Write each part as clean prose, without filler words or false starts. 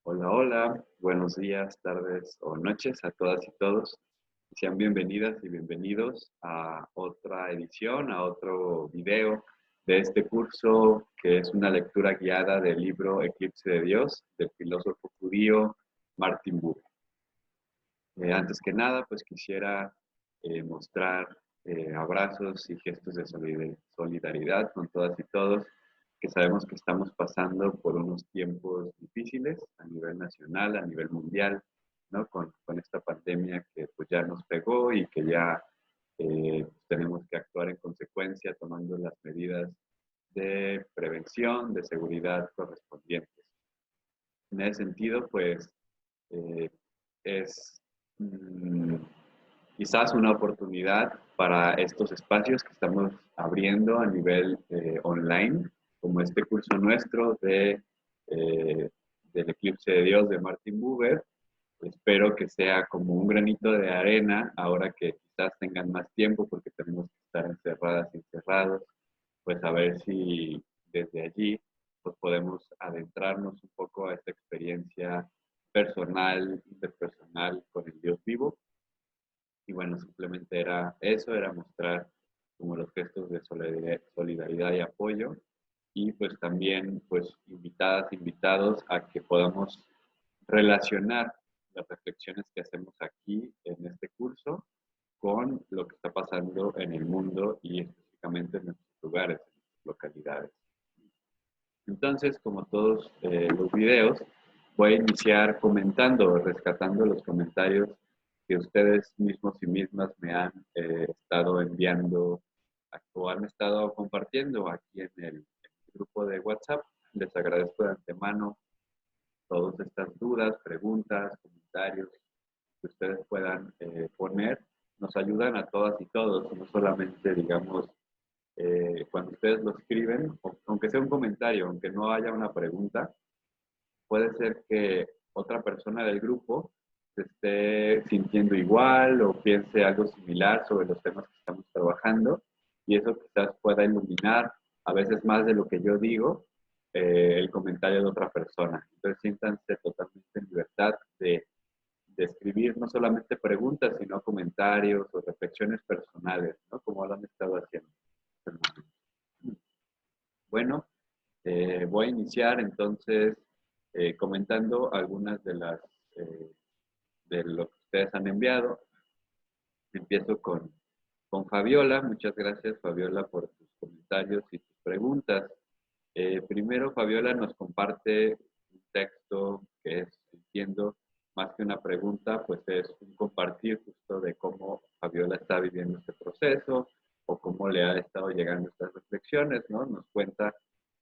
Hola, hola, buenos días, tardes o noches a todas y todos. Sean bienvenidas y bienvenidos a otra edición, a otro video de este curso que es una lectura guiada del libro Eclipse de Dios del filósofo judío Martin Buber. Antes que nada, pues quisiera mostrar abrazos y gestos de solidaridad con todas y todos, que sabemos que estamos pasando por unos tiempos difíciles a nivel nacional, a nivel mundial, ¿no? Con esta pandemia que pues ya nos pegó y que ya tenemos que actuar en consecuencia tomando las medidas de prevención, de seguridad correspondientes. En ese sentido, pues eh, es mm, quizás una oportunidad para estos espacios que estamos abriendo a nivel online, como este curso nuestro del Eclipse de Dios de Martin Buber. Espero que sea como un granito de arena ahora que quizás tengan más tiempo porque tenemos que estar encerradas y encerrados, pues a ver si desde allí pues podemos adentrarnos un poco a esta experiencia personal, interpersonal con el Dios vivo. Y bueno, simplemente era eso, era mostrar como los gestos de solidaridad y apoyo. Y pues también pues invitadas, invitados a que podamos relacionar las reflexiones que hacemos aquí en este curso con lo que está pasando en el mundo y específicamente en nuestros lugares, en nuestras localidades. Entonces, como todos los videos, voy a iniciar comentando, rescatando los comentarios que ustedes mismos y mismas me han estado enviando o han estado compartiendo aquí en el grupo de WhatsApp. Les agradezco de antemano todas estas dudas, preguntas, comentarios que ustedes puedan poner. Nos ayudan a todas y todos, no solamente, digamos, cuando ustedes lo escriben, aunque sea un comentario, aunque no haya una pregunta, puede ser que otra persona del grupo se esté sintiendo igual o piense algo similar sobre los temas que estamos trabajando y eso quizás pueda iluminar a veces más de lo que yo digo el comentario de otra persona. Entonces siéntanse totalmente en libertad de escribir no solamente preguntas, sino comentarios o reflexiones personales, ¿no? Como lo han estado haciendo. Bueno, voy a iniciar entonces comentando algunas de lo que ustedes han enviado. Empiezo con Fabiola. Muchas gracias, Fabiola, por tus comentarios y tus preguntas. Primero, Fabiola nos comparte un texto que es, entiendo, más que una pregunta, pues es un compartir justo de cómo Fabiola está viviendo este proceso o cómo le ha estado llegando estas reflexiones, ¿no? Nos cuenta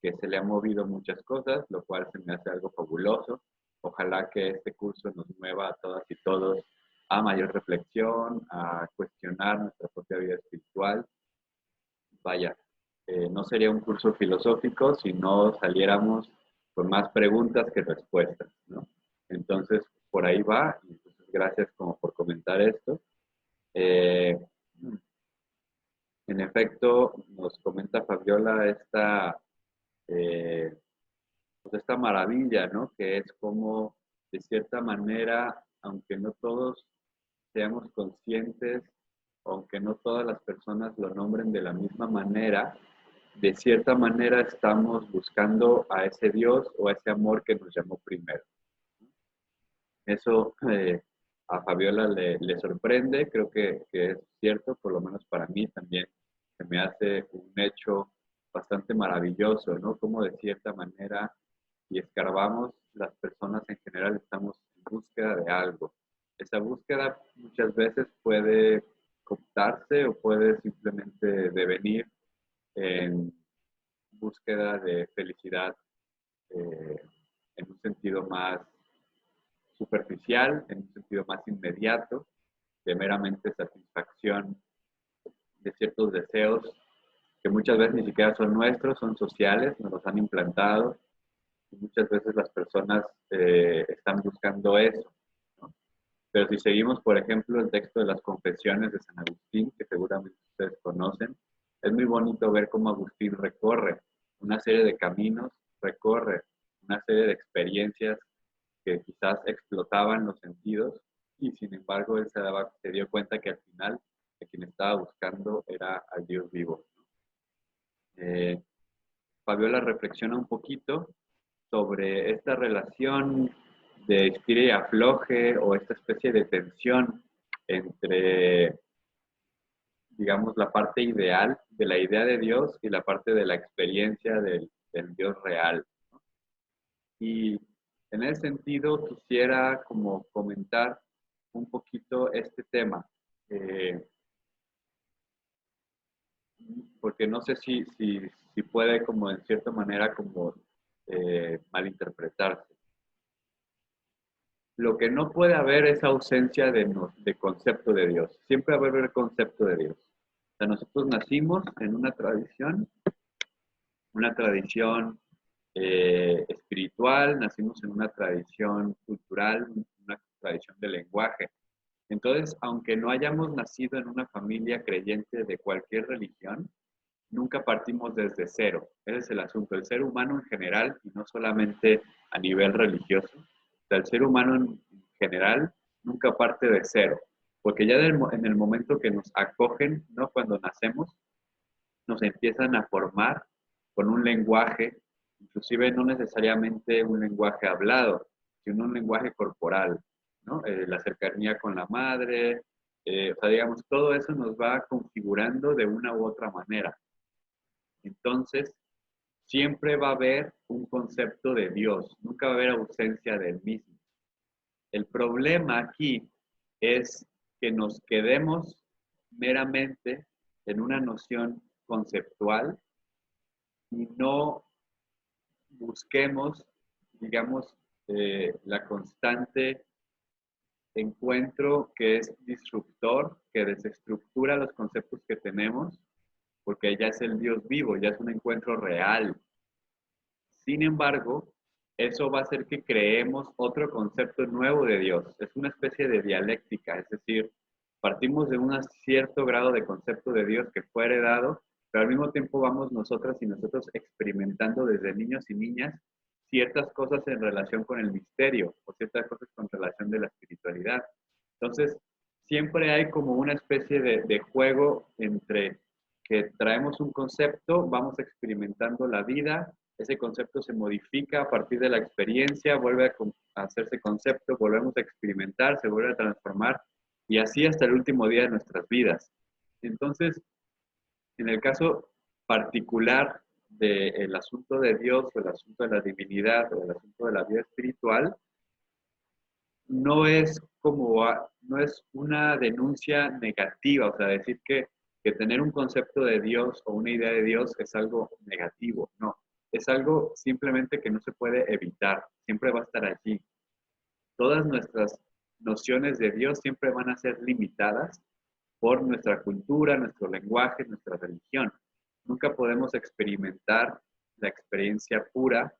que se le han movido muchas cosas, lo cual se me hace algo fabuloso. Ojalá que este curso nos mueva a todas y todos a mayor reflexión, a cuestionar nuestra propia vida espiritual. Vaya, no sería un curso filosófico si no saliéramos con más preguntas que respuestas, ¿no? Entonces, por ahí va, y entonces gracias como por comentar esto. Eh, en efecto, nos comenta Fabiola eh, pues esta maravilla, ¿no? Que es como, de cierta manera, aunque no todos seamos conscientes, aunque no todas las personas lo nombren de la misma manera, de cierta manera estamos buscando a ese Dios o a ese amor que nos llamó primero. Eso a Fabiola le sorprende, creo que es cierto, por lo menos para mí también se me hace un hecho bastante maravilloso, ¿no? Como de cierta manera, y escarbamos, las personas en general estamos en búsqueda de algo. Esa búsqueda muchas veces puede cooptarse o puede simplemente devenir en búsqueda de felicidad eh, en un sentido más superficial, en un sentido más inmediato, de meramente satisfacción de ciertos deseos que muchas veces ni siquiera son nuestros, son sociales, nos los han implantado y muchas veces las personas están buscando eso, ¿no? Pero si seguimos, por ejemplo, el texto de las Confesiones de San Agustín, que seguramente ustedes conocen, es muy bonito ver cómo Agustín recorre una serie de caminos, recorre una serie de experiencias que quizás explotaban los sentidos y sin embargo él se dio cuenta que al final a quien estaba buscando era al Dios vivo. Eh, Fabiola reflexiona un poquito sobre esta relación de estira y afloje o esta especie de tensión entre, digamos, la parte ideal de la idea de Dios y la parte de la experiencia del Dios real. Y en ese sentido quisiera como comentar un poquito este tema, eh, porque no sé si puede como en cierta manera como malinterpretarse. Lo que no puede haber es ausencia de concepto de Dios. Siempre va a haber concepto de Dios. O sea, nosotros nacimos en una tradición espiritual, nacimos en una tradición cultural, una tradición de lenguaje. Entonces, aunque no hayamos nacido en una familia creyente de cualquier religión, nunca partimos desde cero. Ese es el asunto. El ser humano en general, y no solamente a nivel religioso, o sea, el ser humano en general nunca parte de cero, porque ya en el momento que nos acogen, ¿no? Cuando nacemos, nos empiezan a formar con un lenguaje, inclusive no necesariamente un lenguaje hablado, sino un lenguaje corporal, ¿no? La cercanía con la madre, o sea, digamos, todo eso nos va configurando de una u otra manera. Entonces, siempre va a haber un concepto de Dios, nunca va a haber ausencia del mismo. El problema aquí es que nos quedemos meramente en una noción conceptual y no busquemos, digamos, la constante encuentro que es disruptor, que desestructura los conceptos que tenemos, porque ya es el Dios vivo, ya es un encuentro real. Sin embargo, eso va a hacer que creemos otro concepto nuevo de Dios. Es una especie de dialéctica, es decir, partimos de un cierto grado de concepto de Dios que fue heredado, pero al mismo tiempo vamos nosotras y nosotros experimentando desde niños y niñas ciertas cosas en relación con el misterio o ciertas cosas con relación de la espiritualidad. Entonces, siempre hay como una especie de juego entre que traemos un concepto, vamos experimentando la vida, ese concepto se modifica a partir de la experiencia, vuelve a hacerse concepto, volvemos a experimentar, se vuelve a transformar y así hasta el último día de nuestras vidas. Entonces, en el caso particular del asunto de Dios o el asunto de la divinidad o el asunto de la vida espiritual, no es como, no es una denuncia negativa, o sea, decir que tener un concepto de Dios o una idea de Dios es algo negativo, no, es algo simplemente que no se puede evitar, siempre va a estar allí. Todas nuestras nociones de Dios siempre van a ser limitadas por nuestra cultura, nuestro lenguaje, nuestra religión. Nunca podemos experimentar la experiencia pura,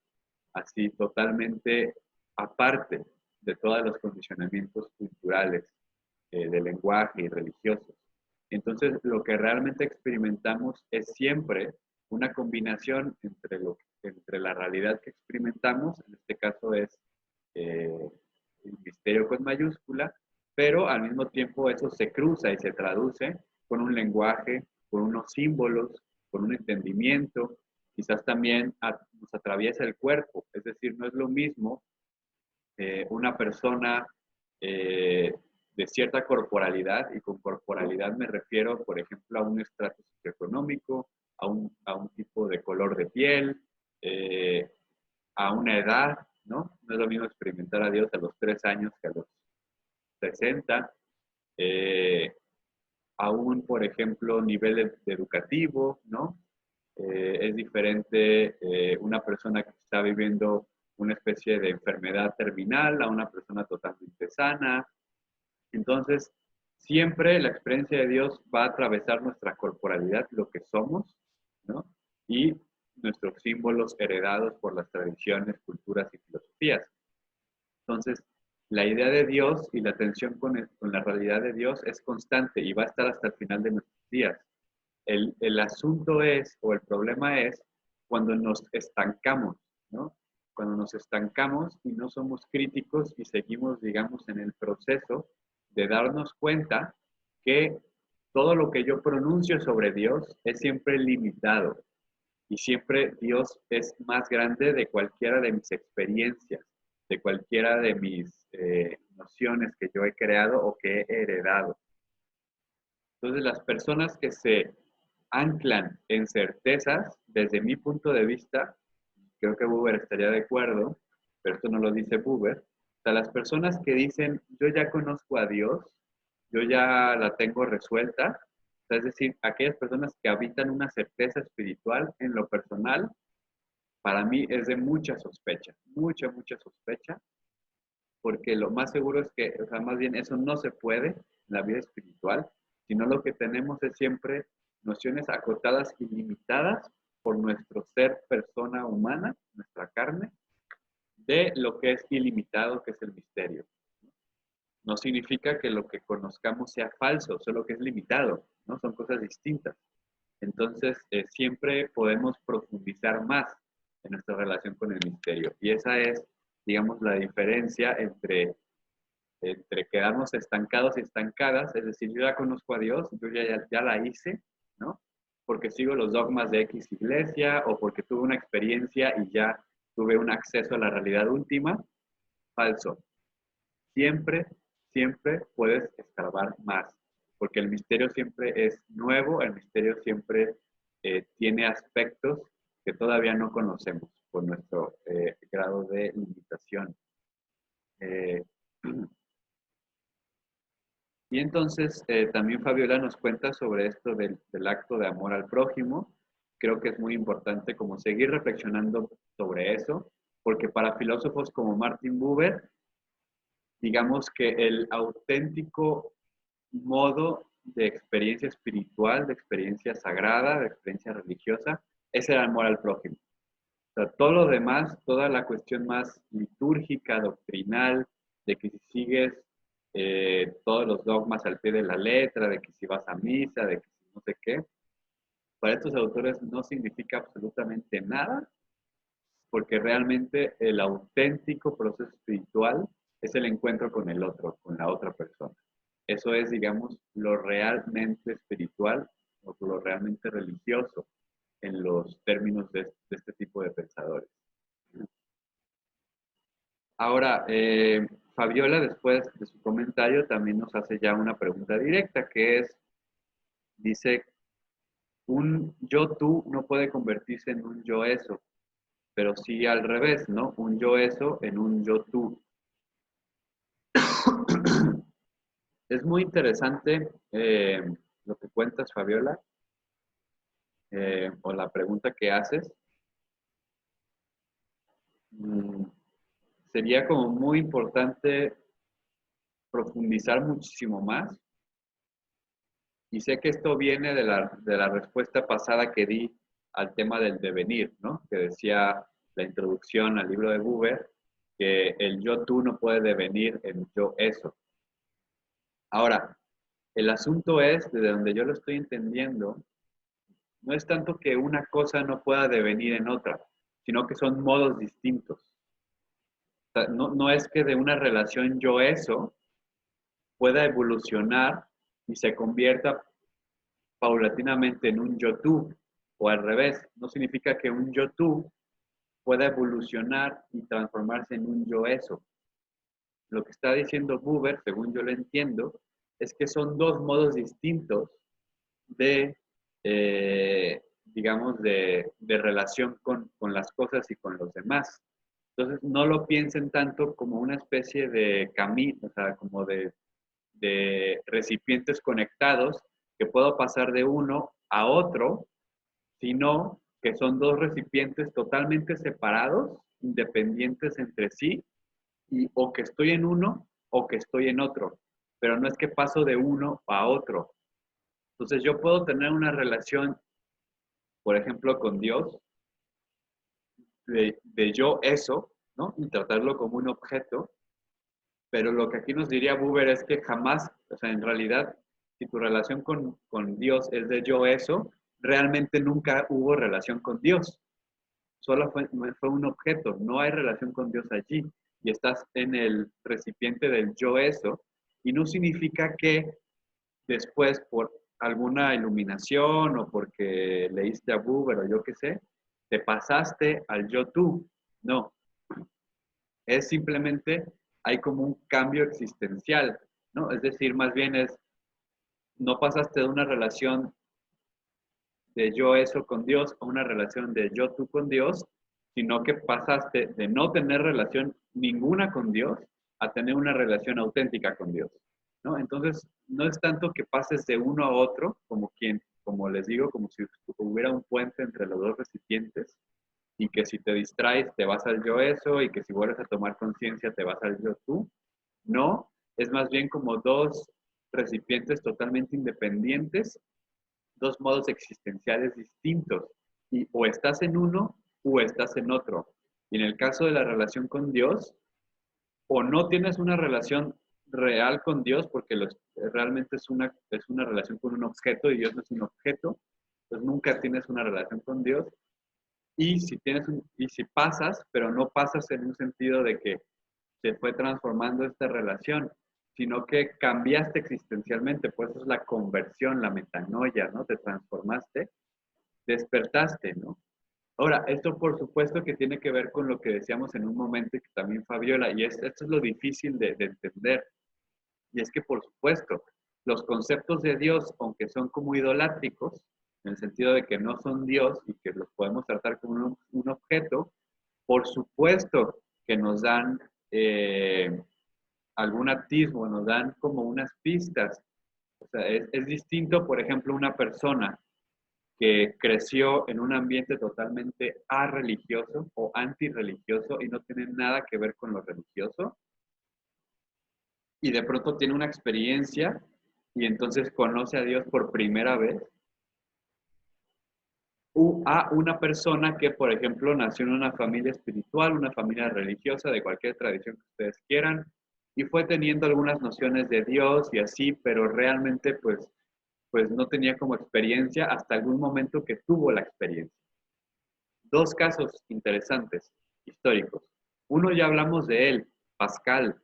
así totalmente aparte de todos los condicionamientos culturales, de lenguaje y religiosos. Entonces, lo que realmente experimentamos es siempre una combinación entre la realidad que experimentamos, en este caso es eh, el misterio con mayúscula, pero al mismo tiempo eso se cruza y se traduce con un lenguaje, con unos símbolos, con un entendimiento, quizás también nos atraviesa el cuerpo, es decir, no es lo mismo una persona de cierta corporalidad, y con corporalidad me refiero, por ejemplo, a un estrato socioeconómico, a un tipo de color de piel, a una edad, ¿no? No es lo mismo experimentar a Dios a los 3 años que a los 60, aún, por ejemplo, nivel educativo, ¿no? Es diferente una persona que está viviendo una especie de enfermedad terminal a una persona totalmente sana. Entonces, siempre la experiencia de Dios va a atravesar nuestra corporalidad, lo que somos, ¿no? Y nuestros símbolos heredados por las tradiciones, culturas y filosofías. Entonces, la idea de Dios y la tensión con la realidad de Dios es constante y va a estar hasta el final de nuestros días. El asunto es, o el problema es, cuando nos estancamos, ¿no? Cuando nos estancamos y no somos críticos y seguimos, digamos, en el proceso de darnos cuenta que todo lo que yo pronuncio sobre Dios es siempre limitado y siempre Dios es más grande de cualquiera de mis experiencias, de cualquiera de mis nociones que yo he creado o que he heredado. Entonces, las personas que se anclan en certezas, desde mi punto de vista, creo que Buber estaría de acuerdo, pero esto no lo dice Buber. O sea, las personas que dicen, yo ya conozco a Dios, yo ya la tengo resuelta, o sea, es decir, aquellas personas que habitan una certeza espiritual en lo personal, para mí es de mucha sospecha, mucha sospecha, porque lo más seguro es que, o sea, más bien eso no se puede en la vida espiritual, sino lo que tenemos es siempre nociones acotadas y limitadas por nuestro ser persona humana, nuestra carne, de lo que es ilimitado, que es el misterio. No significa que lo que conozcamos sea falso, solo que es limitado, ¿no? Son cosas distintas. Entonces, siempre podemos profundizar más en nuestra relación con el misterio. Y esa es, digamos, la diferencia entre quedarnos estancados y estancadas, es decir, yo ya conozco a Dios, yo ya la hice, ¿no? Porque sigo los dogmas de X iglesia o porque tuve una experiencia y ya tuve un acceso a la realidad última. Falso. Siempre, siempre puedes escarbar más, porque el misterio siempre es nuevo, el misterio siempre tiene aspectos que todavía no conocemos por nuestro grado de limitación. Eh, y entonces también Fabiola nos cuenta sobre esto del acto de amor al prójimo. Creo que es muy importante como seguir reflexionando sobre eso, porque para filósofos como Martin Buber, digamos que el auténtico modo de experiencia espiritual, de experiencia sagrada, de experiencia religiosa, es el amor al prójimo. O sea, todo lo demás, toda la cuestión más litúrgica, doctrinal, de que si sigues todos los dogmas al pie de la letra, de que si vas a misa, de que si no sé qué, para estos autores no significa absolutamente nada, porque realmente el auténtico proceso espiritual es el encuentro con el otro, con la otra persona. Eso es, digamos, lo realmente espiritual o lo realmente religioso en los términos de este tipo de pensadores. Ahora, Fabiola, después de su comentario, también nos hace ya una pregunta directa, que es, dice, un yo-tú no puede convertirse en un yo-eso, pero sí al revés, ¿no? Un yo-eso en un yo-tú. Es muy interesante lo que cuentas, Fabiola, o la pregunta que haces. Mm, sería como muy importante profundizar muchísimo más. Y sé que esto viene de la respuesta pasada que di al tema del devenir, ¿no? Que decía la introducción al libro de Buber, que el yo-tú no puede devenir en yo-eso. Ahora, el asunto es, desde donde yo lo estoy entendiendo, no es tanto que una cosa no pueda devenir en otra, sino que son modos distintos. O sea, no es que de una relación yo-eso pueda evolucionar y se convierta paulatinamente en un yo-tú, o al revés. No significa que un yo-tú pueda evolucionar y transformarse en un yo-eso. Lo que está diciendo Buber, según yo lo entiendo, es que son dos modos distintos de, digamos, de relación con las cosas y con los demás. Entonces, no lo piensen tanto como una especie de camino, o sea, como de recipientes conectados que puedo pasar de uno a otro, sino que son dos recipientes totalmente separados, independientes entre sí, y o que estoy en uno o que estoy en otro, pero no es que paso de uno a otro. Entonces yo puedo tener una relación, por ejemplo, con Dios, de yo eso, ¿no? Y tratarlo como un objeto, pero lo que aquí nos diría Buber es que jamás, o sea, en realidad, si tu relación con Dios es de yo eso, realmente nunca hubo relación con Dios. solo fue un objeto, no hay relación con Dios allí. Y estás en el recipiente del yo eso, y no significa que después por alguna iluminación o porque leíste a Buber o yo qué sé, te pasaste al yo tú. No, es simplemente, hay como un cambio existencial, ¿no? Es decir, más bien es, no pasaste de una relación de yo eso con Dios a una relación de yo tú con Dios, sino que pasaste de no tener relación ninguna con Dios a tener una relación auténtica con Dios, ¿no? Entonces, no es tanto que pases de uno a otro, como les digo, como si hubiera un puente entre los dos recipientes, y que si te distraes te vas al yo eso, y que si vuelves a tomar conciencia te vas al yo tú. No, es más bien como dos recipientes totalmente independientes, dos modos existenciales distintos. Y o estás en uno o estás en otro. Y en el caso de la relación con Dios, o no tienes una relación real con Dios, porque realmente es una relación con un objeto y Dios no es un objeto, pues nunca tienes una relación con Dios. Y si pasas, pero no pasas en un sentido de que se fue transformando esta relación, sino que cambiaste existencialmente, pues eso es la conversión, la metanoia, ¿no? Te transformaste, despertaste, ¿no? Ahora, esto por supuesto que tiene que ver con lo que decíamos en un momento y que también Fabiola, y esto es lo difícil de entender, y es que por supuesto, los conceptos de Dios, aunque son como idolátricos, en el sentido de que no son Dios y que los podemos tratar como un objeto, por supuesto que nos dan algún atismo, nos dan como unas pistas. O sea, es distinto, por ejemplo, una persona que creció en un ambiente totalmente arreligioso o antirreligioso y no tiene nada que ver con lo religioso, y de pronto tiene una experiencia y entonces conoce a Dios por primera vez, a una persona que, por ejemplo, nació en una familia espiritual, una familia religiosa, de cualquier tradición que ustedes quieran, y fue teniendo algunas nociones de Dios y así, pero realmente pues no tenía como experiencia hasta algún momento que tuvo la experiencia. Dos casos interesantes, históricos. Uno ya hablamos de él, Pascal.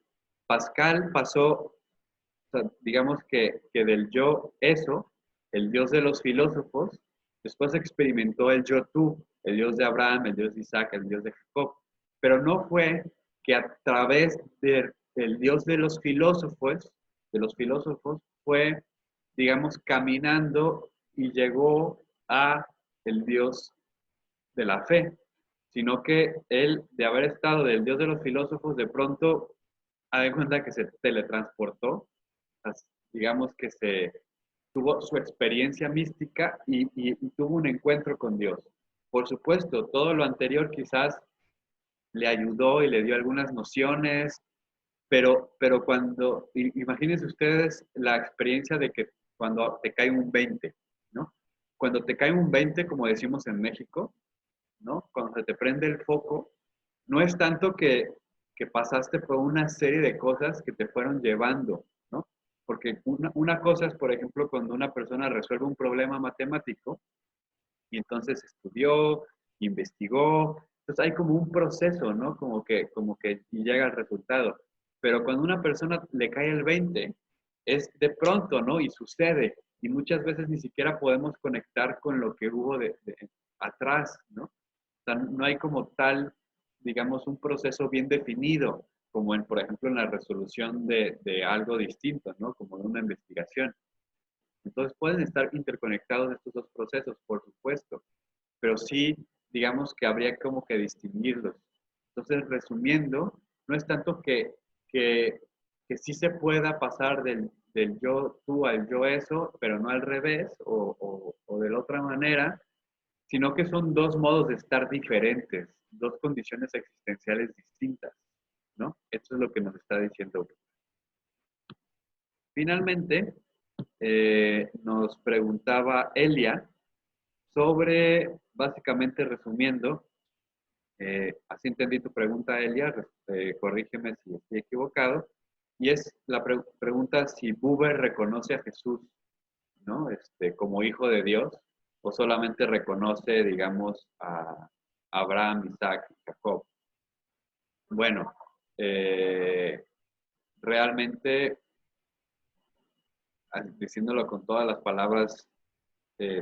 Pascal pasó, o sea, digamos que del yo eso, el Dios de los filósofos, después experimentó el yo tú, el Dios de Abraham, el Dios de Isaac, el Dios de Jacob. Pero no fue que a través del Dios de los filósofos, fue, digamos, caminando y llegó a el Dios de la fe, sino que él, de haber estado del Dios de los filósofos, de pronto, ha de cuenta que se teletransportó, digamos que tuvo su experiencia mística y tuvo un encuentro con Dios. Por supuesto, todo lo anterior quizás le ayudó y le dio algunas nociones, pero imagínense ustedes la experiencia de que cuando te cae un 20, ¿no? Cuando te cae un 20, como decimos en México, ¿no? Cuando se te prende el foco, no es tanto que pasaste por una serie de cosas que te fueron llevando, ¿no? Porque una cosa es, por ejemplo, cuando una persona resuelve un problema matemático y entonces estudió, investigó, entonces hay como un proceso, ¿no? Como que llega al resultado. Pero cuando a una persona le cae el 20, es de pronto, ¿no? Y sucede. Y muchas veces ni siquiera podemos conectar con lo que hubo de atrás, ¿no? O sea, no hay como tal, digamos, un proceso bien definido, como por ejemplo, en la resolución de algo distinto, ¿no? Como de una investigación. Entonces pueden estar interconectados estos dos procesos, por supuesto, pero sí, digamos que habría como que distinguirlos. Entonces, resumiendo, no es tanto que, que sí se pueda pasar del yo tú al yo eso, pero no al revés o de la otra manera, sino que son dos modos de estar diferentes, dos condiciones existenciales distintas, ¿no? Esto es lo que nos está diciendo. Finalmente, nos preguntaba Elia sobre, básicamente resumiendo, así entendí tu pregunta, Elia, corrígeme si estoy equivocado, y es la pregunta si Buber reconoce a Jesús, ¿no? Como hijo de Dios, o solamente reconoce, digamos, Abraham, Isaac y Jacob. Bueno, realmente, diciéndolo con todas las palabras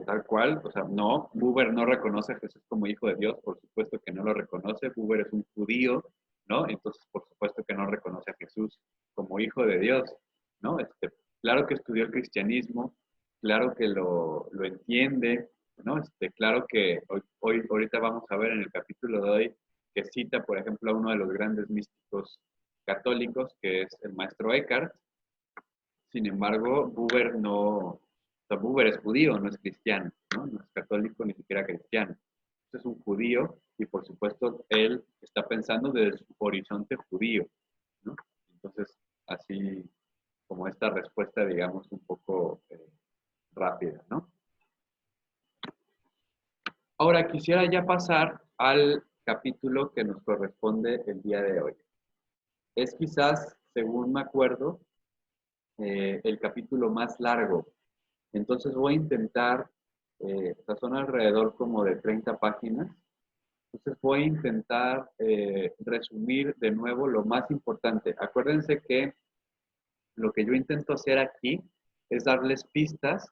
tal cual, o sea, no, Buber no reconoce a Jesús como hijo de Dios, por supuesto que no lo reconoce, Buber es un judío, ¿no? Entonces, por supuesto que no reconoce a Jesús como hijo de Dios, ¿no? Claro que estudió el cristianismo, claro que lo entiende, ¿no? Claro que ahorita vamos a ver en el capítulo de hoy que cita, por ejemplo, a uno de los grandes místicos católicos, que es el maestro Eckhart. Sin embargo, Buber no, o sea, Buber es judío, no es cristiano, ¿no? No es católico ni siquiera cristiano. Es un judío y por supuesto él está pensando desde su horizonte judío, ¿no? Entonces, así como esta respuesta, digamos, un poco rápida, ¿no? Ahora quisiera ya pasar al capítulo que nos corresponde el día de hoy. Es quizás, según me acuerdo, el capítulo más largo. Entonces voy a intentar, son alrededor como de 30 páginas. Entonces voy a intentar resumir de nuevo lo más importante. Acuérdense que lo que yo intento hacer aquí es darles pistas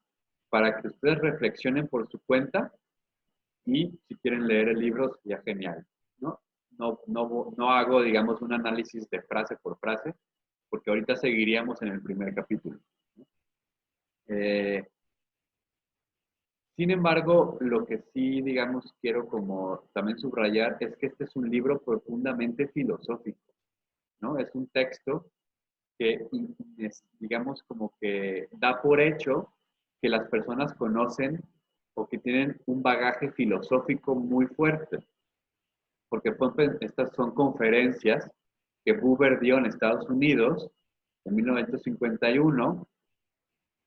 para que ustedes reflexionen por su cuenta y si quieren leer el libro, ya genial, ¿no? No hago, digamos, un análisis de frase por frase, porque ahorita seguiríamos en el primer capítulo. Eh, Sin embargo, lo que sí, digamos, quiero como también subrayar es que este es un libro profundamente filosófico, ¿no? Es un texto que, digamos, como que da por hecho que las personas conocen o que tienen un bagaje filosófico muy fuerte, porque estas son conferencias que Buber dio en Estados Unidos en 1951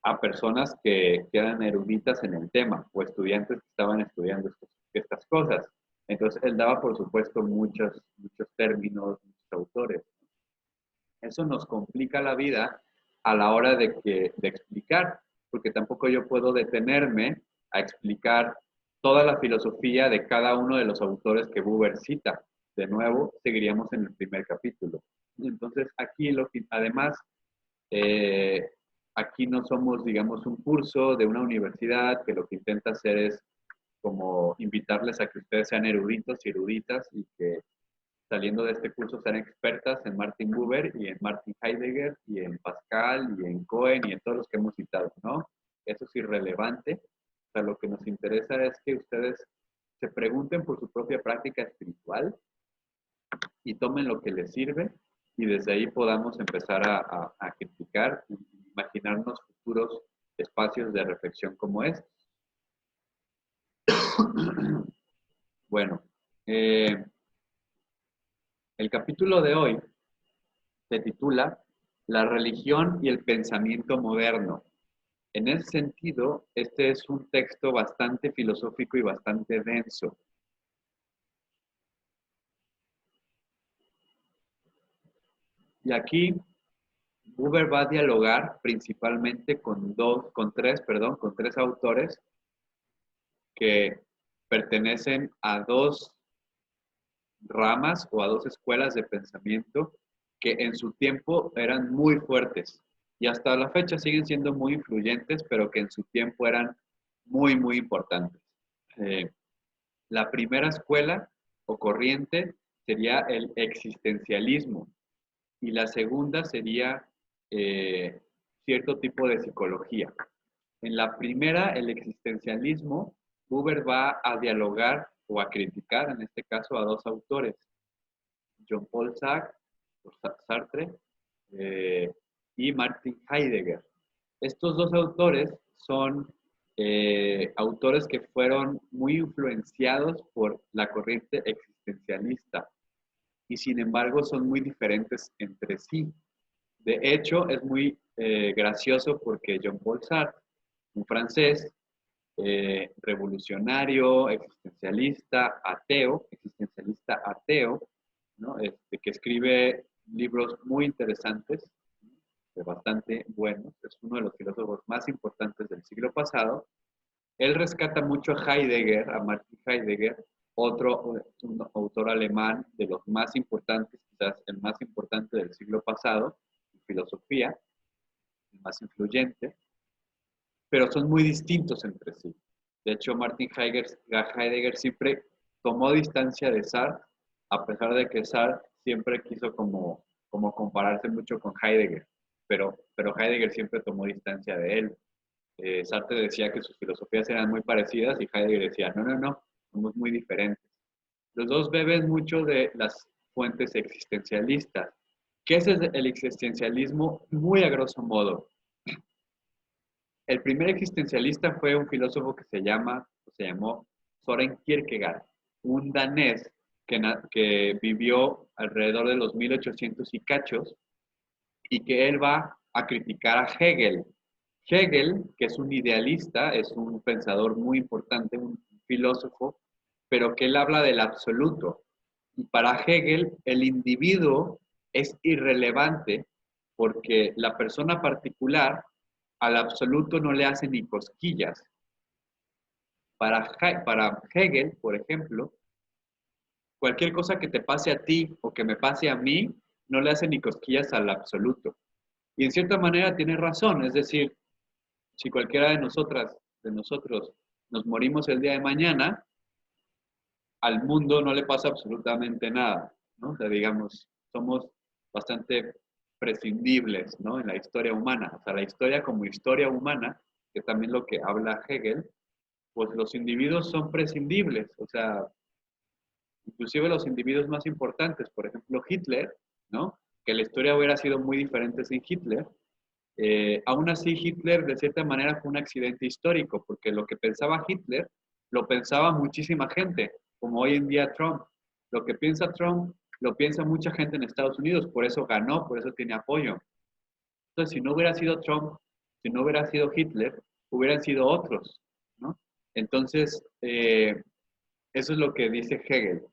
a personas que eran eruditas en el tema o estudiantes que estaban estudiando estas cosas. Entonces, él daba, por supuesto, muchos términos, muchos autores. Eso nos complica la vida a la hora de explicar, porque tampoco yo puedo detenerme a explicar toda la filosofía de cada uno de los autores que Buber cita. De nuevo, seguiríamos en el primer capítulo. Entonces, aquí además, eh, aquí no somos, digamos, un curso de una universidad que lo que intenta hacer es como invitarles a que ustedes sean eruditos y eruditas y que saliendo de este curso sean expertas en Martin Buber y en Martin Heidegger y en Pascal y en Cohen y en todos los que hemos citado, ¿no? Eso es irrelevante. O sea, lo que nos interesa es que ustedes se pregunten por su propia práctica espiritual y tomen lo que les sirve y desde ahí podamos empezar a criticar y imaginarnos futuros espacios de reflexión como estos. Bueno, el capítulo de hoy se titula La religión y el pensamiento moderno. En ese sentido, este es un texto bastante filosófico y bastante denso. Y aquí Buber va a dialogar principalmente con tres autores que pertenecen a dos ramas o a dos escuelas de pensamiento que en su tiempo eran muy fuertes y hasta la fecha siguen siendo muy influyentes, pero que en su tiempo eran muy importantes. Eh, la primera escuela o corriente sería el existencialismo y la segunda sería cierto tipo de psicología. En la primera, el existencialismo, Buber va a dialogar o a criticar, en este caso, a dos autores, Jean-Paul Sartre y Martin Heidegger. Estos dos autores son autores que fueron muy influenciados por la corriente existencialista y sin embargo son muy diferentes entre sí. De hecho, es muy gracioso porque Jean-Paul Sartre, un francés, revolucionario, existencialista ateo, ¿no? Que escribe libros muy interesantes, bastante buenos, es uno de los filósofos más importantes del siglo pasado. Él rescata mucho a Heidegger, a Martin Heidegger, un autor alemán de los más importantes, quizás el más importante del siglo pasado, en filosofía, el más influyente, pero son muy distintos entre sí. De hecho, Martin Heidegger siempre tomó distancia de Sartre, a pesar de que Sartre siempre quiso como compararse mucho con Heidegger, pero Heidegger siempre tomó distancia de él. Sartre decía que sus filosofías eran muy parecidas y Heidegger decía, no, no, no, somos muy diferentes. Los dos beben mucho de las fuentes existencialistas. ¿Qué es el existencialismo? Muy a grosso modo. El primer existencialista fue un filósofo que se llamó Soren Kierkegaard, un danés que vivió alrededor de los 1800 y cachos, y que él va a criticar a Hegel. Hegel, que es un idealista, es un pensador muy importante, un filósofo, pero que él habla del absoluto. Y para Hegel, el individuo es irrelevante porque la persona particular al absoluto no le hace ni cosquillas. Para Hegel, por ejemplo, cualquier cosa que te pase a ti o que me pase a mí, no le hace ni cosquillas al absoluto. Y en cierta manera tiene razón, es decir, si cualquiera de nosotros nos morimos el día de mañana, al mundo no le pasa absolutamente nada, ¿no? O sea, digamos, somos bastante prescindibles, ¿no? En la historia humana. O sea, la historia como historia humana, que también lo que habla Hegel, pues los individuos son prescindibles. O sea, inclusive los individuos más importantes, por ejemplo, Hitler, ¿no? Que la historia hubiera sido muy diferente sin Hitler. Aún así, Hitler de cierta manera fue un accidente histórico, porque lo que pensaba Hitler lo pensaba muchísima gente, como hoy en día Trump. Lo que piensa Trump lo piensa mucha gente en Estados Unidos, por eso ganó, por eso tiene apoyo. Entonces, si no hubiera sido Trump, si no hubiera sido Hitler, hubieran sido otros, ¿no? Entonces, eso es lo que dice Hegel.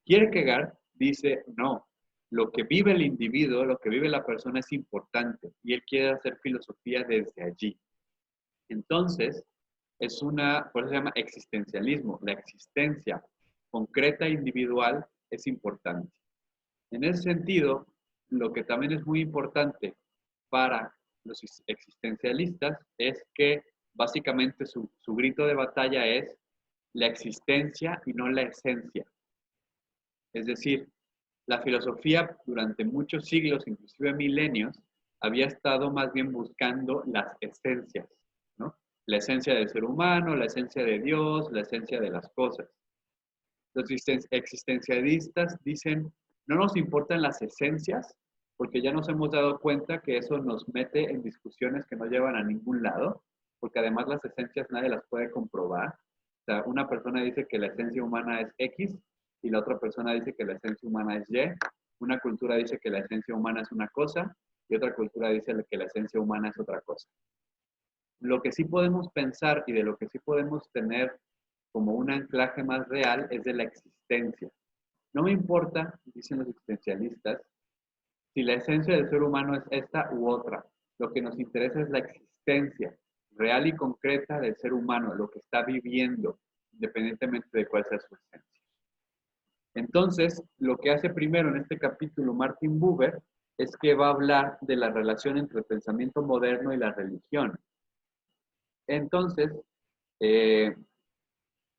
Kierkegaard dice, no, lo que vive el individuo, lo que vive la persona es importante y él quiere hacer filosofía desde allí. Entonces, por eso se llama existencialismo, la existencia concreta e individual es importante. En ese sentido, lo que también es muy importante para los existencialistas es que básicamente su grito de batalla es la existencia y no la esencia. Es decir, la filosofía durante muchos siglos, inclusive milenios, había estado más bien buscando las esencias, ¿no? La esencia del ser humano, la esencia de Dios, la esencia de las cosas. Los existencialistas dicen, no nos importan las esencias, porque ya nos hemos dado cuenta que eso nos mete en discusiones que no llevan a ningún lado, porque además las esencias nadie las puede comprobar. O sea, una persona dice que la esencia humana es X y la otra persona dice que la esencia humana es Y. Una cultura dice que la esencia humana es una cosa y otra cultura dice que la esencia humana es otra cosa. Lo que sí podemos pensar y de lo que sí podemos tener como un anclaje más real es de la existencia. No me importa, dicen los existencialistas, si la esencia del ser humano es esta u otra. Lo que nos interesa es la existencia real y concreta del ser humano, lo que está viviendo, independientemente de cuál sea su esencia. Entonces, lo que hace primero en este capítulo Martin Buber es que va a hablar de la relación entre el pensamiento moderno y la religión. Entonces,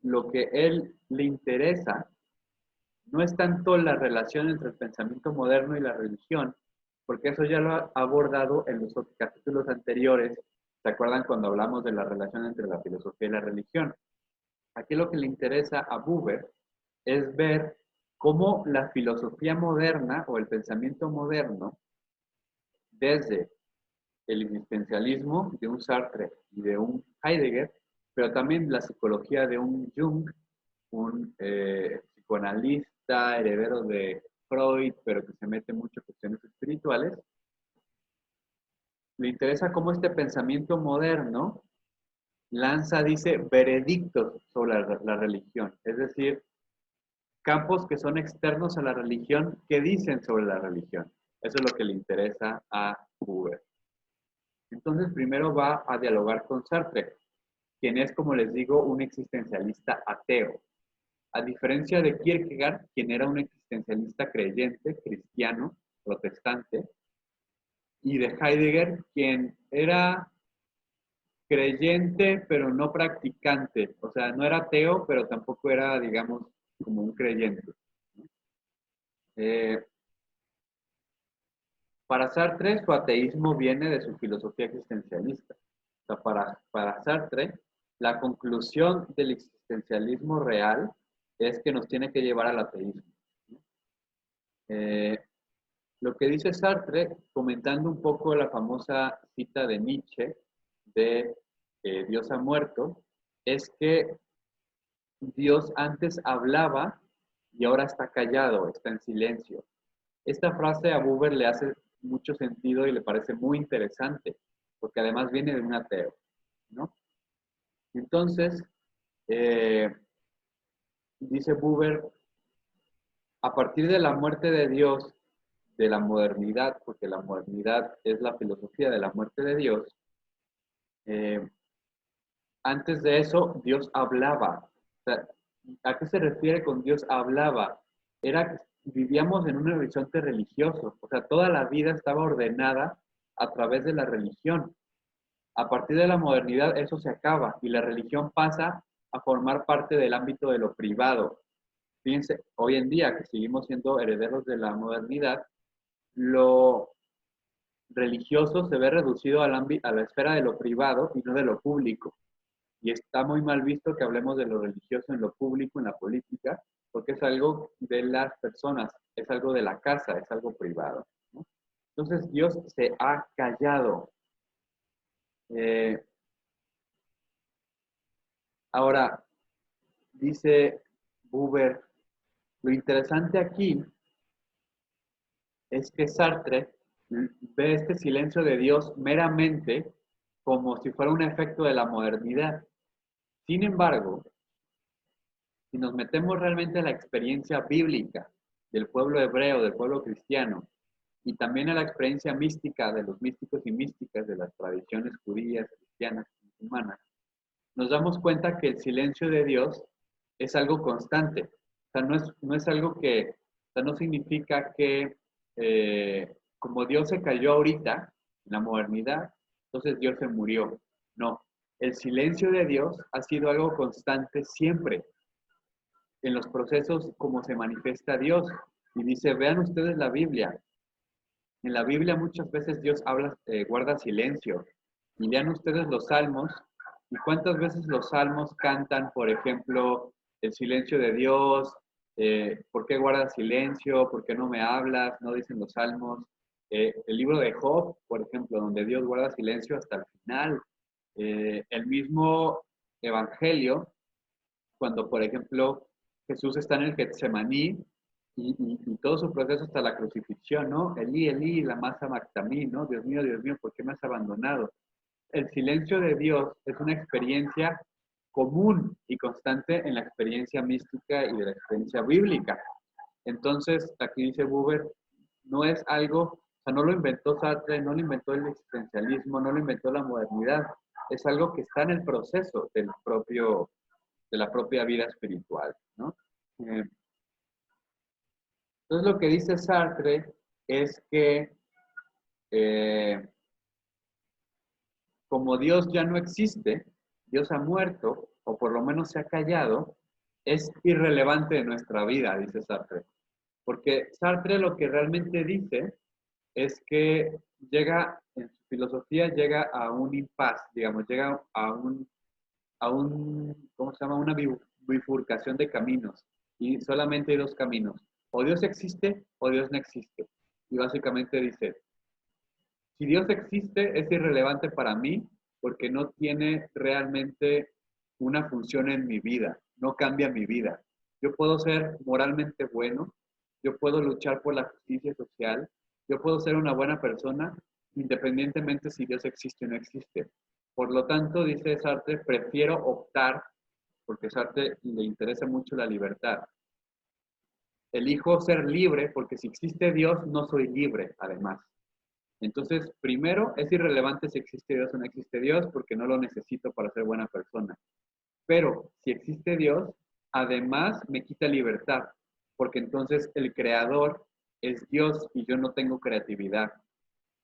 lo que él le interesa no es tanto la relación entre el pensamiento moderno y la religión, porque eso ya lo ha abordado en los capítulos anteriores. ¿Se acuerdan cuando hablamos de la relación entre la filosofía y la religión? Aquí lo que le interesa a Buber es ver cómo la filosofía moderna o el pensamiento moderno, desde el existencialismo de un Sartre y de un Heidegger, pero también la psicología de un Jung, un psicoanalista, heredero de Freud, pero que se mete mucho en cuestiones espirituales, le interesa cómo este pensamiento moderno lanza, dice, veredictos sobre la religión, es decir, campos que son externos a la religión, que dicen sobre la religión. Eso es lo que le interesa a Buber. Entonces, primero va a dialogar con Sartre, quien es, como les digo, un existencialista ateo. A diferencia de Kierkegaard, quien era un existencialista creyente, cristiano, protestante, y de Heidegger, quien era creyente, pero no practicante. O sea, no era ateo, pero tampoco era, digamos, como un creyente. Eh, para Sartre, su ateísmo viene de su filosofía existencialista. O sea, para Sartre, la conclusión del existencialismo real es que nos tiene que llevar al ateísmo. Eh, lo que dice Sartre, comentando un poco la famosa cita de Nietzsche de Dios ha muerto, es que Dios antes hablaba y ahora está callado, está en silencio. Esta frase a Buber le hace mucho sentido y le parece muy interesante, porque además viene de un ateo, ¿no? Entonces, eh, dice Buber, a partir de la muerte de Dios, de la modernidad, porque la modernidad es la filosofía de la muerte de Dios, eh, antes de eso Dios hablaba. O sea, ¿a qué se refiere con Dios hablaba? Era que vivíamos en un horizonte religioso, o sea, toda la vida estaba ordenada a través de la religión. A partir de la modernidad eso se acaba y la religión pasa a formar parte del ámbito de lo privado. Fíjense, hoy en día que seguimos siendo herederos de la modernidad, lo religioso se ve reducido al a la esfera de lo privado y no de lo público. Y está muy mal visto que hablemos de lo religioso en lo público, en la política, porque es algo de las personas, es algo de la casa, es algo privado, ¿no? Entonces Dios se ha callado. Eh, ahora, dice Buber, lo interesante aquí es que Sartre ve este silencio de Dios meramente como si fuera un efecto de la modernidad. Sin embargo, si nos metemos realmente a la experiencia bíblica del pueblo hebreo, del pueblo cristiano, y también a la experiencia mística de los místicos y místicas de las tradiciones judías, cristianas y musulmanas, nos damos cuenta que el silencio de Dios es algo constante. O sea, no es algo que, o sea, no significa que como Dios se cayó ahorita, en la modernidad, entonces Dios se murió. No, el silencio de Dios ha sido algo constante siempre en los procesos como se manifiesta Dios. Y dice, vean ustedes la Biblia. En la Biblia muchas veces Dios habla, guarda silencio. Y lean ustedes los salmos. ¿Y cuántas veces los salmos cantan, por ejemplo, el silencio de Dios? ¿Por qué guardas silencio? ¿Por qué no me hablas? No dicen los salmos. El libro de Job, por ejemplo, donde Dios guarda silencio hasta el final. El mismo Evangelio, cuando, por ejemplo, Jesús está en el Getsemaní y todo su proceso hasta la crucifixión, ¿no? Elí, Elí, lama sabactani, ¿no? Dios mío, ¿por qué me has abandonado? El silencio de Dios es una experiencia común y constante en la experiencia mística y de la experiencia bíblica. Entonces, aquí dice Buber, no es algo, o sea, no lo inventó Sartre, no lo inventó el existencialismo, no lo inventó la modernidad, es algo que está en el proceso de la propia vida espiritual, ¿no? Eh, entonces lo que dice Sartre es que eh, como Dios ya no existe, Dios ha muerto, o por lo menos se ha callado, es irrelevante en nuestra vida, dice Sartre. Porque Sartre lo que realmente dice es que llega, en su filosofía, llega a un impasse, digamos, llega a un, ¿cómo se llama? Una bifurcación de caminos. Y solamente hay dos caminos. O Dios existe o Dios no existe. Y básicamente dice, si Dios existe, es irrelevante para mí porque no tiene realmente una función en mi vida, no cambia mi vida. Yo puedo ser moralmente bueno, yo puedo luchar por la justicia social, yo puedo ser una buena persona independientemente si Dios existe o no existe. Por lo tanto, dice Sartre, prefiero optar, porque a Sartre le interesa mucho la libertad. Elijo ser libre porque si existe Dios, no soy libre, además. Entonces, primero, es irrelevante si existe Dios o no existe Dios porque no lo necesito para ser buena persona. Pero si existe Dios, además me quita libertad, porque entonces el creador es Dios y yo no tengo creatividad.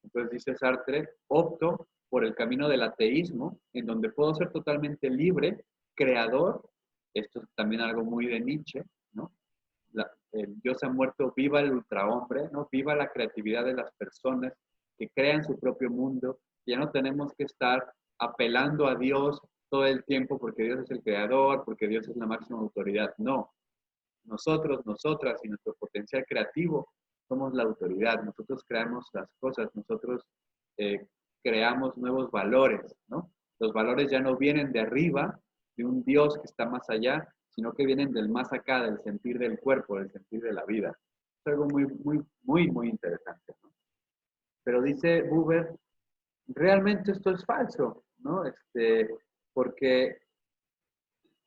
Entonces dice Sartre, opto por el camino del ateísmo, en donde puedo ser totalmente libre, creador, esto es también algo muy de Nietzsche, ¿no? El Dios ha muerto, viva el ultrahombre, ¿no? Viva la creatividad de las personas que crean su propio mundo. Ya no tenemos que estar apelando a Dios todo el tiempo porque Dios es el creador, porque Dios es la máxima autoridad. No, nosotros, nosotras y nuestro potencial creativo somos la autoridad. Nosotros creamos las cosas, nosotros eh, creamos nuevos valores, ¿no? Los valores ya no vienen de arriba, de un Dios que está más allá, sino que vienen del más acá, del sentir del cuerpo, del sentir de la vida. Es algo muy, muy, muy, muy interesante, ¿no? Pero dice Buber, realmente esto es falso, ¿no? Porque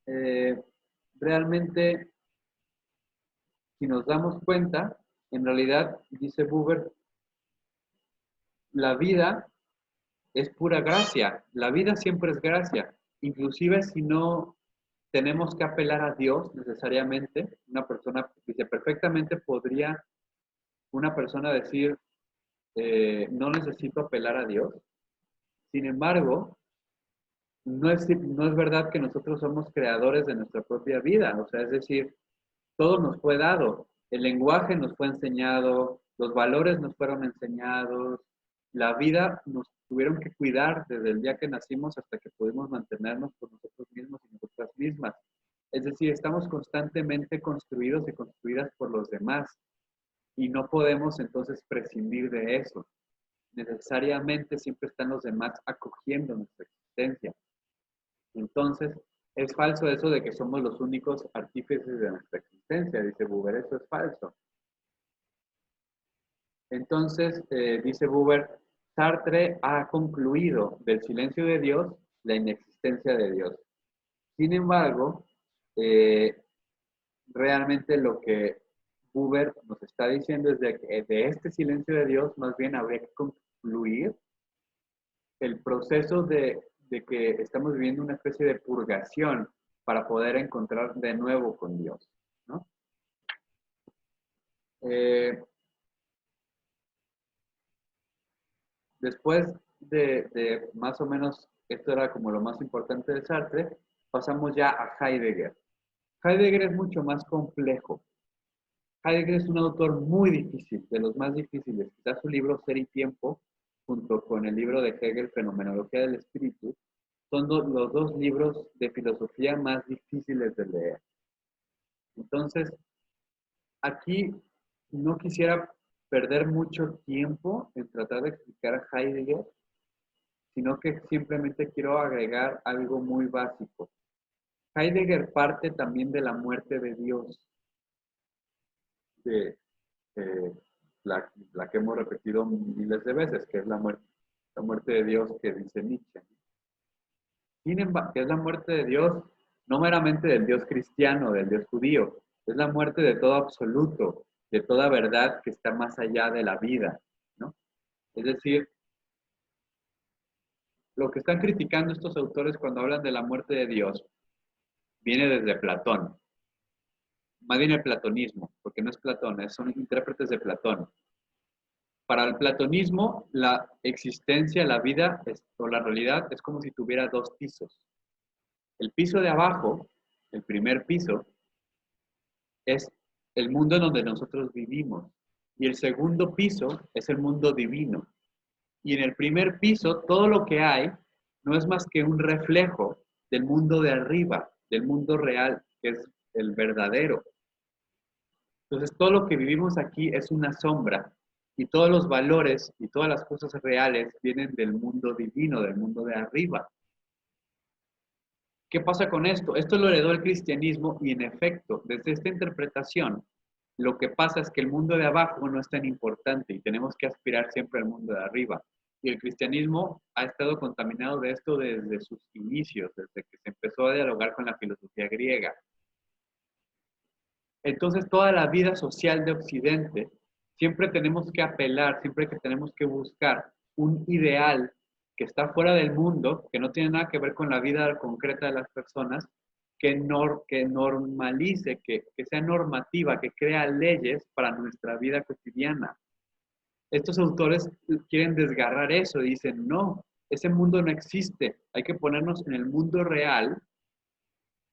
eh, realmente, si nos damos cuenta, en realidad, dice Buber, la vida es pura gracia. La vida siempre es gracia. Inclusive si no tenemos que apelar a Dios necesariamente, una persona dice, perfectamente podría una persona decir, no necesito apelar a Dios. Sin embargo, no es verdad que nosotros somos creadores de nuestra propia vida. O sea, es decir, todo nos fue dado. El lenguaje nos fue enseñado, los valores nos fueron enseñados, la vida nos tuvieron que cuidar desde el día que nacimos hasta que pudimos mantenernos por nosotros mismos y nosotras mismas. Es decir, estamos constantemente construidos y construidas por los demás y no podemos entonces prescindir de eso. Necesariamente siempre están los demás acogiendo nuestra existencia. Entonces, es falso eso de que somos los únicos artífices de nuestra existencia, dice Buber, eso es falso. Entonces, dice Buber, Sartre ha concluido del silencio de Dios la inexistencia de Dios. Sin embargo, eh, realmente lo que Buber nos está diciendo es de que de este silencio de Dios más bien habría que concluir el proceso de que estamos viviendo una especie de purgación para poder encontrar de nuevo con Dios, ¿no? Eh, Después de más o menos, esto era como lo más importante de Sartre, pasamos ya a Heidegger. Heidegger es mucho más complejo. Heidegger es un autor muy difícil, de los más difíciles. Quizás su libro Ser y Tiempo, junto con el libro de Hegel, Fenomenología del Espíritu, son los dos libros de filosofía más difíciles de leer. Entonces, aquí no quisiera perder mucho tiempo en tratar de explicar a Heidegger, sino que simplemente quiero agregar algo muy básico. Heidegger parte también de la muerte de Dios, de eh, la que hemos repetido miles de veces, que es la muerte de Dios que dice Nietzsche. Sin embargo, que es la muerte de Dios, no meramente del Dios cristiano, del Dios judío, es la muerte de todo absoluto, de toda verdad que está más allá de la vida, ¿no? Es decir, lo que están criticando estos autores cuando hablan de la muerte de Dios viene desde Platón, más bien el platonismo, porque no es Platón, son intérpretes de Platón. Para el platonismo, la existencia, la vida o la realidad es como si tuviera dos pisos. El piso de abajo, el primer piso, es el mundo en donde nosotros vivimos. Y el segundo piso es el mundo divino. Y en el primer piso, todo lo que hay no es más que un reflejo del mundo de arriba, del mundo real, que es el verdadero. Entonces, todo lo que vivimos aquí es una sombra y todos los valores y todas las cosas reales vienen del mundo divino, del mundo de arriba. ¿Qué pasa con esto? Esto lo heredó el cristianismo y en efecto, desde esta interpretación, lo que pasa es que el mundo de abajo no es tan importante y tenemos que aspirar siempre al mundo de arriba. Y el cristianismo ha estado contaminado de esto desde sus inicios, desde que se empezó a dialogar con la filosofía griega. Entonces, toda la vida social de Occidente, siempre tenemos que apelar, siempre que tenemos que buscar un ideal que está fuera del mundo, que no tiene nada que ver con la vida concreta de las personas, que normalice, que sea normativa, que crea leyes para nuestra vida cotidiana. Estos autores quieren desgarrar eso, dicen, no, ese mundo no existe, hay que ponernos en el mundo real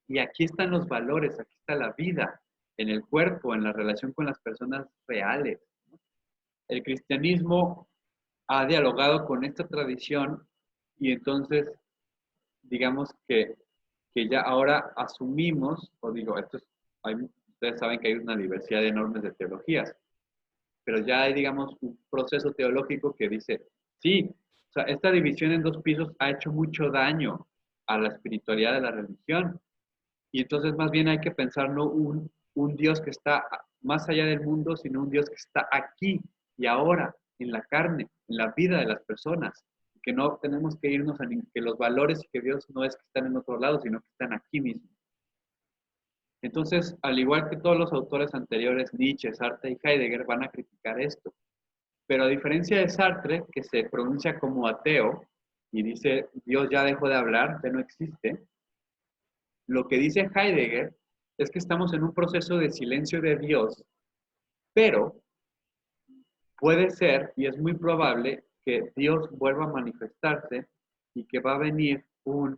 y aquí están los valores, aquí está la vida, en el cuerpo, en la relación con las personas reales. El cristianismo ha dialogado con esta tradición y entonces, digamos que ya ahora asumimos, o digo, ustedes saben que hay una diversidad enorme de teologías, pero ya hay, digamos, un proceso teológico que dice, sí, o sea, esta división en dos pisos ha hecho mucho daño a la espiritualidad de la religión. Y entonces más bien hay que pensar no un Dios que está más allá del mundo, sino un Dios que está aquí y ahora, en la carne, en la vida de las personas. Que no tenemos que irnos a que los valores y que Dios no es que están en otro lado, sino que están aquí mismo. Entonces, al igual que todos los autores anteriores, Nietzsche, Sartre y Heidegger van a criticar esto. Pero a diferencia de Sartre, que se pronuncia como ateo y dice, Dios ya dejó de hablar, ya no existe, lo que dice Heidegger es que estamos en un proceso de silencio de Dios, pero puede ser, y es muy probable, que Dios vuelva a manifestarse y que va a venir una,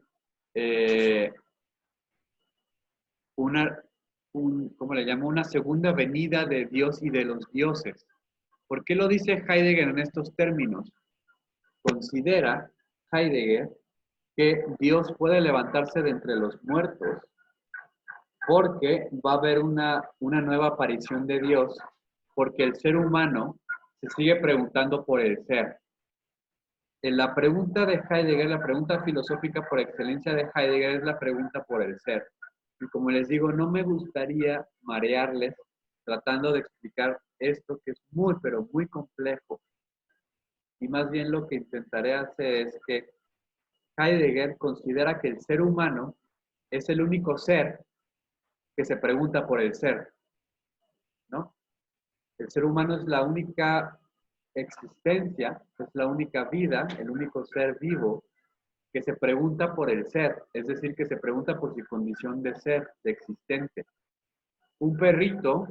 ¿cómo le llamo? Una segunda venida de Dios y de los dioses. ¿Por qué lo dice Heidegger en estos términos? Considera Heidegger que Dios puede levantarse de entre los muertos porque va a haber una nueva aparición de Dios, porque el ser humano se sigue preguntando por el ser. En la pregunta de Heidegger, la pregunta filosófica por excelencia de Heidegger es la pregunta por el ser. Y como les digo, no me gustaría marearles tratando de explicar esto que es muy, pero muy complejo. Y más bien lo que intentaré hacer es que Heidegger considera que el ser humano es el único ser que se pregunta por el ser, ¿no? El ser humano es la única existencia, es la única vida, el único ser vivo que se pregunta por el ser, es decir, que se pregunta por su condición de ser, de existente. Un perrito,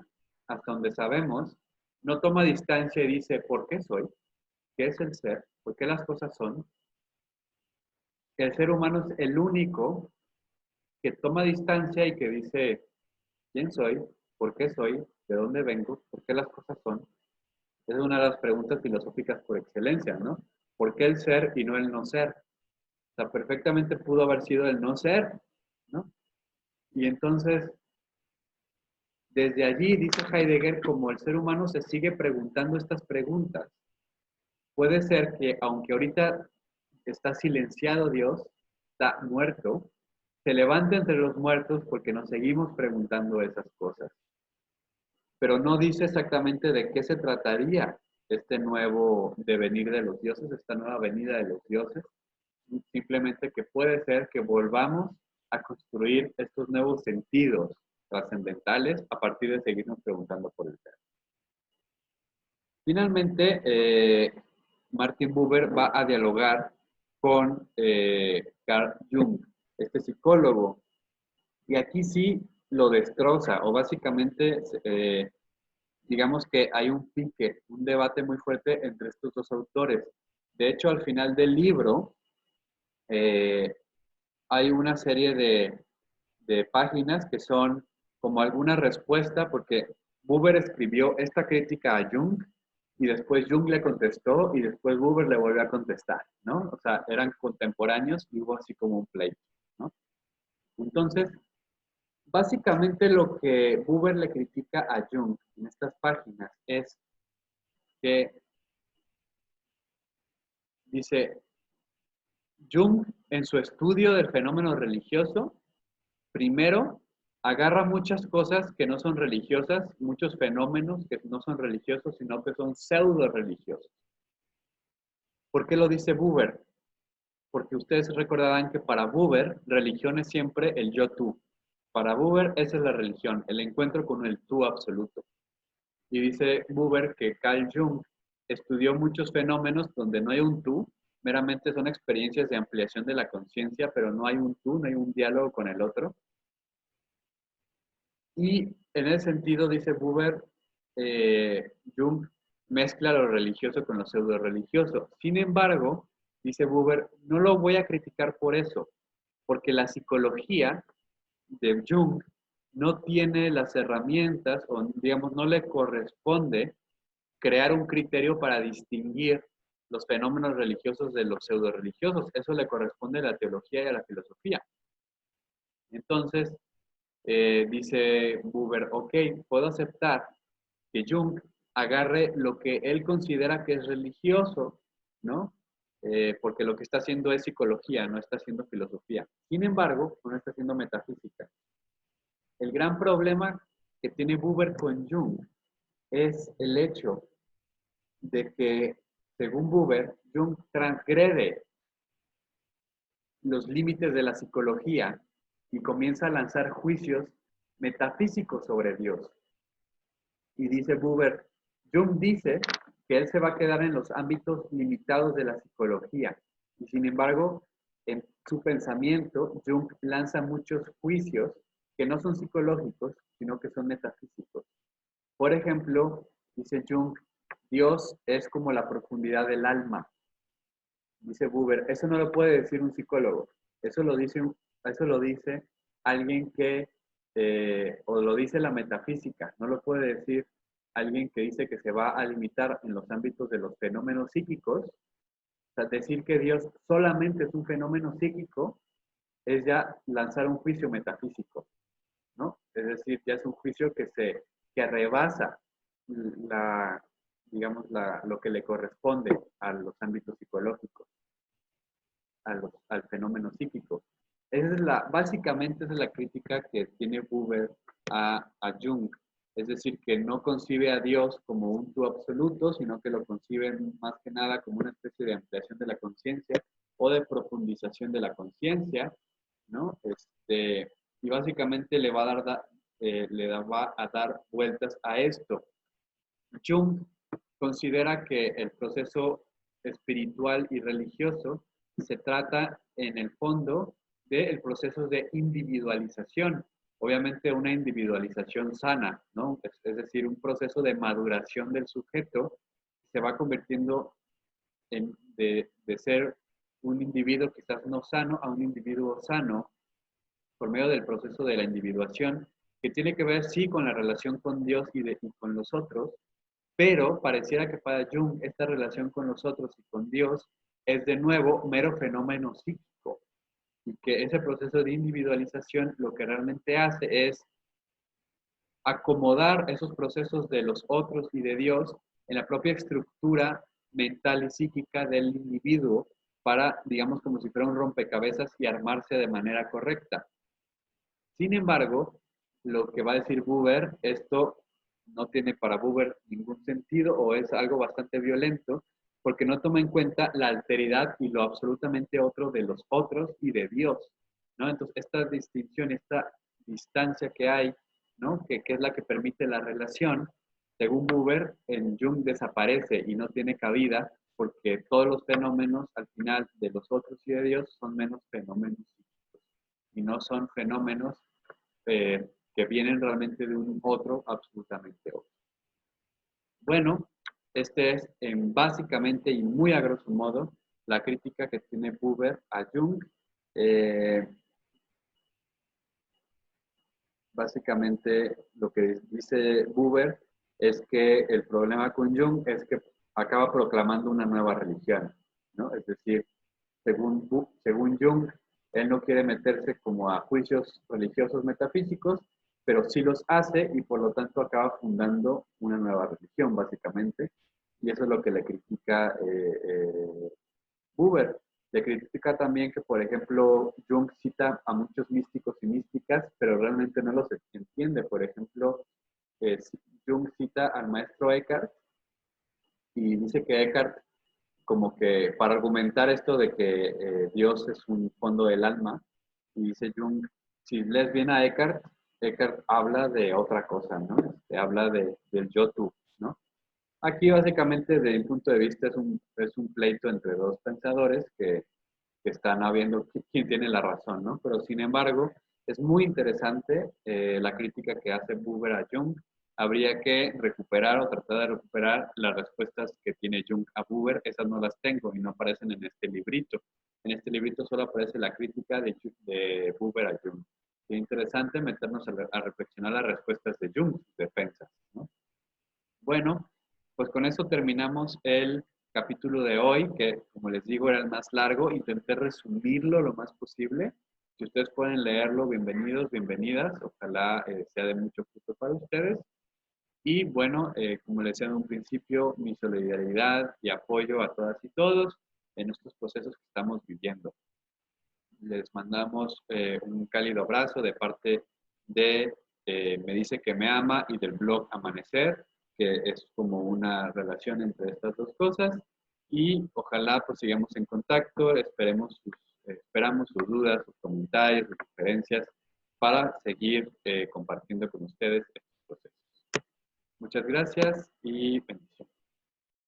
hasta donde sabemos, no toma distancia y dice, ¿por qué soy? ¿Qué es el ser? ¿Por qué las cosas son? El ser humano es el único que toma distancia y que dice, ¿quién soy? ¿Por qué soy? ¿De dónde vengo? ¿Por qué las cosas son? Es una de las preguntas filosóficas por excelencia, ¿no? ¿Por qué el ser y no el no ser? O sea, perfectamente pudo haber sido el no ser, ¿no? Y entonces, desde allí, dice Heidegger, como el ser humano se sigue preguntando estas preguntas, puede ser que, aunque ahorita está silenciado Dios, está muerto, se levante entre los muertos porque nos seguimos preguntando esas cosas. Pero no dice exactamente de qué se trataría este nuevo devenir de los dioses, esta nueva venida de los dioses. Simplemente que puede ser que volvamos a construir estos nuevos sentidos trascendentales a partir de seguirnos preguntando por el ser. Finalmente, Martin Buber va a dialogar con Carl Jung, este psicólogo, y aquí sí lo destroza, o básicamente digamos que hay un pique, un debate muy fuerte entre estos dos autores. De hecho, al final del libro hay una serie de páginas que son como alguna respuesta, porque Buber escribió esta crítica a Jung y después Jung le contestó y después Buber le volvió a contestar, ¿no? O sea, eran contemporáneos y hubo así como un pleito, ¿no? Entonces, básicamente lo que Buber le critica a Jung en estas páginas es que dice, Jung en su estudio del fenómeno religioso, primero agarra muchas cosas que no son religiosas, muchos fenómenos que no son religiosos, sino que son pseudo religiosos. ¿Por qué lo dice Buber? Porque ustedes recordarán que para Buber, religión es siempre el yo-tú. Para Buber, esa es la religión, el encuentro con el tú absoluto. Y dice Buber que Carl Jung estudió muchos fenómenos donde no hay un tú, meramente son experiencias de ampliación de la conciencia, pero no hay un tú, no hay un diálogo con el otro. Y en ese sentido, dice Buber, Jung mezcla lo religioso con lo pseudo religioso. Sin embargo, dice Buber, no lo voy a criticar por eso, porque la psicología de Jung no tiene las herramientas o, digamos, no le corresponde crear un criterio para distinguir los fenómenos religiosos de los pseudo religiosos. Eso le corresponde a la teología y a la filosofía. Entonces, dice Buber, ok, puedo aceptar que Jung agarre lo que él considera que es religioso, ¿no? Porque lo que está haciendo es psicología, no está haciendo filosofía. Sin embargo, no está haciendo metafísica. El gran problema que tiene Buber con Jung es el hecho de que, según Buber, Jung transgrede los límites de la psicología y comienza a lanzar juicios metafísicos sobre Dios. Y dice Buber, Jung dice que él se va a quedar en los ámbitos limitados de la psicología. Y sin embargo, en su pensamiento, Jung lanza muchos juicios que no son psicológicos, sino que son metafísicos. Por ejemplo, dice Jung, Dios es como la profundidad del alma. Dice Buber, eso no lo puede decir un psicólogo, eso lo dice alguien que, o lo dice la metafísica, no lo puede decir alguien que dice que se va a limitar en los ámbitos de los fenómenos psíquicos. O sea, decir que Dios solamente es un fenómeno psíquico es ya lanzar un juicio metafísico, ¿no? Es decir, ya es un juicio que rebasa la, digamos, lo que le corresponde a los ámbitos psicológicos, al fenómeno psíquico. Básicamente esa es la crítica que tiene Buber a Jung. Es decir, que no concibe a Dios como un tú absoluto, sino que lo concibe más que nada como una especie de ampliación de la conciencia o de profundización de la conciencia, ¿no? Y básicamente va a dar vueltas a esto. Jung considera que el proceso espiritual y religioso se trata en el fondo del proceso de individualización. Obviamente una individualización sana, ¿no? Es decir, un proceso de maduración del sujeto se va convirtiendo de ser un individuo quizás no sano a un individuo sano por medio del proceso de la individuación, que tiene que ver sí con la relación con Dios y con los otros, pero pareciera que para Jung esta relación con los otros y con Dios es de nuevo mero fenómeno psíquico y que ese proceso de individualización lo que realmente hace es acomodar esos procesos de los otros y de Dios en la propia estructura mental y psíquica del individuo para, digamos, como si fuera un rompecabezas y armarse de manera correcta. Sin embargo, lo que va a decir Buber, esto no tiene para Buber ningún sentido o es algo bastante violento porque no toma en cuenta la alteridad y lo absolutamente otro de los otros y de Dios, ¿no? Entonces, esta distinción, esta distancia que hay, ¿no? Que es la que permite la relación, según Buber, en Jung desaparece y no tiene cabida porque todos los fenómenos al final de los otros y de Dios son menos fenómenos psíquicos y no son fenómenos que vienen realmente de un otro absolutamente otro. Bueno, este es básicamente y muy a grosso modo la crítica que tiene Buber a Jung. Básicamente lo que dice Buber es que el problema con Jung es que acaba proclamando una nueva religión, ¿no? Es decir, según Jung, él no quiere meterse como a juicios religiosos metafísicos, pero sí los hace y por lo tanto acaba fundando una nueva religión, básicamente. Y eso es lo que le critica Buber. Le critica también que, por ejemplo, Jung cita a muchos místicos y místicas, pero realmente no los entiende. Por ejemplo, Jung cita al maestro Eckhart y dice que Eckhart, como que para argumentar esto de que Dios es un fondo del alma, y dice Jung, si lees bien a Eckhart, Eckhart habla de otra cosa, ¿no? Habla del yo-tú, ¿no? Aquí básicamente desde mi punto de vista es un pleito entre dos pensadores que están habiendo quién tiene la razón, ¿no? Pero sin embargo, Es muy interesante la crítica que hace Buber a Jung. Habría que recuperar o tratar de recuperar las respuestas que tiene Jung a Buber. Esas no las tengo y no aparecen en este librito. En este librito solo aparece la crítica de Buber a Jung. Es interesante meternos a reflexionar las respuestas de Jung, sus defensas, ¿no? Bueno, pues con eso terminamos el capítulo de hoy, que como les digo era el más largo. Intenté resumirlo lo más posible. Si ustedes pueden leerlo, bienvenidos, bienvenidas. Ojalá sea de mucho fruto para ustedes. Y bueno, como les decía en un principio, mi solidaridad y apoyo a todas y todos en estos procesos que estamos viviendo. Les mandamos un cálido abrazo de parte de Me dice que me ama y del blog Amanecer, que es como una relación entre estas dos cosas. Y ojalá pues sigamos en contacto, esperamos sus dudas, sus comentarios, sus sugerencias para seguir compartiendo con ustedes estos procesos. Muchas gracias y bendiciones.